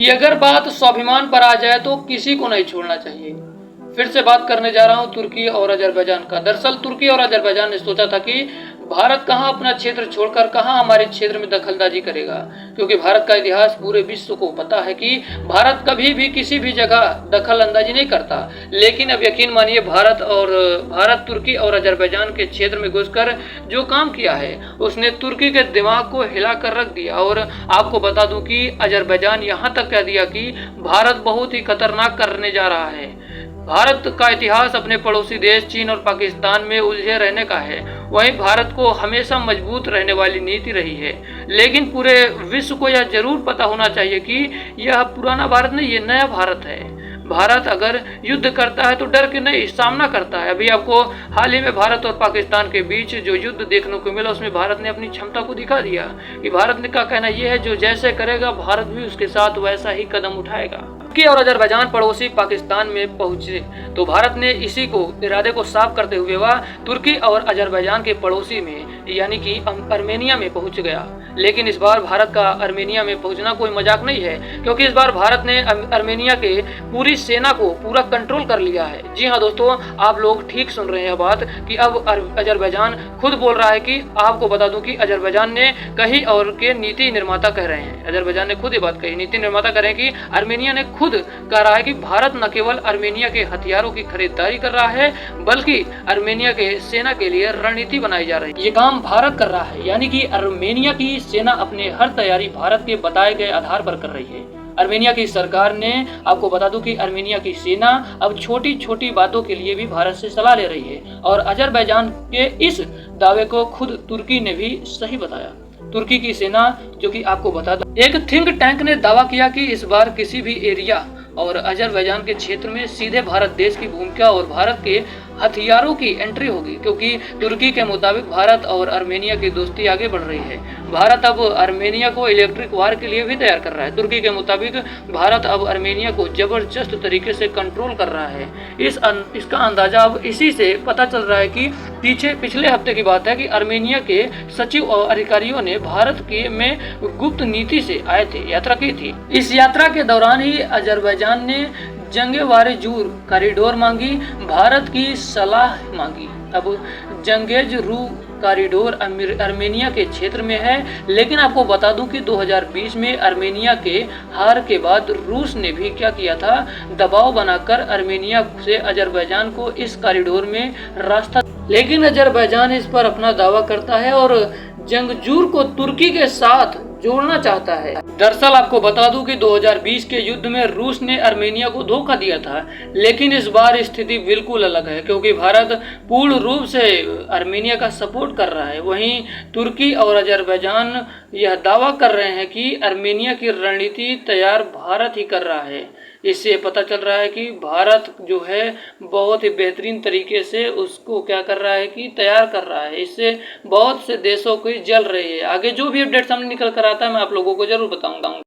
कि अगर बात स्वाभिमान पर आ जाए तो किसी को नहीं छोड़ना चाहिए। फिर से बात करने जा रहा हूं तुर्की और अजरबैजान का। दरअसल तुर्की और अजरबैजान ने सोचा था कि भारत कहां अपना क्षेत्र छोड़कर कहां हमारे क्षेत्र में दखलंदाजी करेगा, क्योंकि भारत का इतिहास पूरे विश्व को पता है कि भारत कभी भी किसी भी जगह दखल अंदाजी नहीं करता। लेकिन अब यकीन मानिए भारत तुर्की और अजरबैजान के क्षेत्र में घुसकर जो काम किया है उसने तुर्की के दिमाग को हिला कर रख दिया। और आपको बता दूं कि अजरबैजान यहाँ तक कह दिया कि भारत बहुत ही खतरनाक करने जा रहा है। भारत का इतिहास अपने पड़ोसी देश चीन और पाकिस्तान में उलझे रहने का है। वहीं भारत को हमेशा मजबूत रहने वाली नीति रही है। लेकिन पूरे विश्व को यह जरूर पता होना चाहिए कि यह पुराना भारत नहीं, ये नया भारत है। भारत अगर युद्ध करता है तो डर के नहीं, सामना करता है। अभी आपको हाल ही में भारत और पाकिस्तान के बीच जो युद्ध देखने को मिला उसमें भारत ने अपनी क्षमता को दिखा दिया कि भारत ने का कहना यह है जो जैसे करेगा भारत भी उसके साथ वैसा ही कदम उठाएगा। तुर्की और अजरबैजान पड़ोसी पाकिस्तान में पहुंचे तो भारत ने इसी को इरादे को साफ करते हुए वह तुर्की और अजरबैजान के पड़ोसी में यानी कि अर्मेनिया में पहुंच गया। लेकिन इस बार भारत का अर्मेनिया में पहुंचना कोई मजाक नहीं है, क्योंकि इस बार भारत ने अर्मेनिया के पूरी सेना को पूरा कंट्रोल कर लिया है। जी हाँ दोस्तों, आप लोग ठीक सुन रहे हैं बात कि अब अजरबैजान खुद बोल रहा है कि आपको बता दूं कि अजरबैजान ने कही और के नीति निर्माता कह रहे हैं, अजरबैजान ने खुद ये बात कही, नीति निर्माता कह रहे हैं कि अर्मेनिया ने खुद कह रहा है कि भारत न केवल अर्मेनिया के हथियारों की खरीदारी कर रहा है बल्कि अर्मेनिया के सेना के लिए रणनीति बनाई जा रही है। ये काम भारत कर रहा है, यानी कि अर्मेनिया की सेना अपने हर तैयारी भारत के बताए गए आधार पर कर रही है। अर्मेनिया की सरकार ने, आपको बता दूं कि अर्मेनिया की सेना अब छोटी छोटी बातों के लिए भी भारत से सलाह ले रही है। और अजरबैजान के इस दावे को खुद तुर्की ने भी सही बताया। तुर्की की सेना, जो कि आपको बता दो, एक थिंक टैंक ने दावा किया कि इस बार किसी भी एरिया और अजरबैजान के क्षेत्र में सीधे भारत देश की भूमिका और भारत के हथियारों की एंट्री होगी, क्योंकि तुर्की के मुताबिक भारत और अर्मेनिया की दोस्ती आगे बढ़ रही है। भारत अब अर्मेनिया को इलेक्ट्रिक वार के लिए भी तैयार कर रहा है। तुर्की के मुताबिक भारत अब अर्मेनिया को जबरदस्त तरीके से कंट्रोल कर रहा है। इसका अंदाजा अब इसी से पता चल रहा है कि पिछले हफ्ते की बात है कि अर्मेनिया के सचिव और अधिकारियों ने भारत के में गुप्त नीति से आए थे, यात्रा की थी। इस यात्रा के दौरान ही अजरबैजान ने जंगेवारे-जूर कॉरिडोर मांगी, भारत की सलाह मांगी। अब जंगेज-रू कॉरिडोर अर्मेनिया के क्षेत्र में है, लेकिन आपको बता दूं कि 2020 में अर्मेनिया के हार के बाद रूस ने भी क्या किया था, दबाव बनाकर अर्मेनिया से अजरबैजान को इस कॉरिडोर में रास्ता, लेकिन अजरबैजान इस पर अपना दावा करता है और जंगजूर को तुर्की के साथ जोड़ना चाहता है। दरअसल आपको बता दूं कि 2020 के युद्ध में रूस ने अर्मेनिया को धोखा दिया था, लेकिन इस बार स्थिति बिल्कुल अलग है, क्योंकि भारत पूर्ण रूप से अर्मेनिया का सपोर्ट कर रहा है। वहीं तुर्की और अजरबैजान यह दावा कर रहे हैं कि अर्मेनिया की रणनीति तैयार भारत ही कर रहा है। इससे पता चल रहा है कि भारत जो है बहुत ही बेहतरीन तरीके से उसको क्या कर रहा है कि तैयार कर रहा है। इससे बहुत से देशों की जल रही है। आगे जो भी अपडेट सामने निकल कर आता है मैं आप लोगों को जरूर बताऊंगा।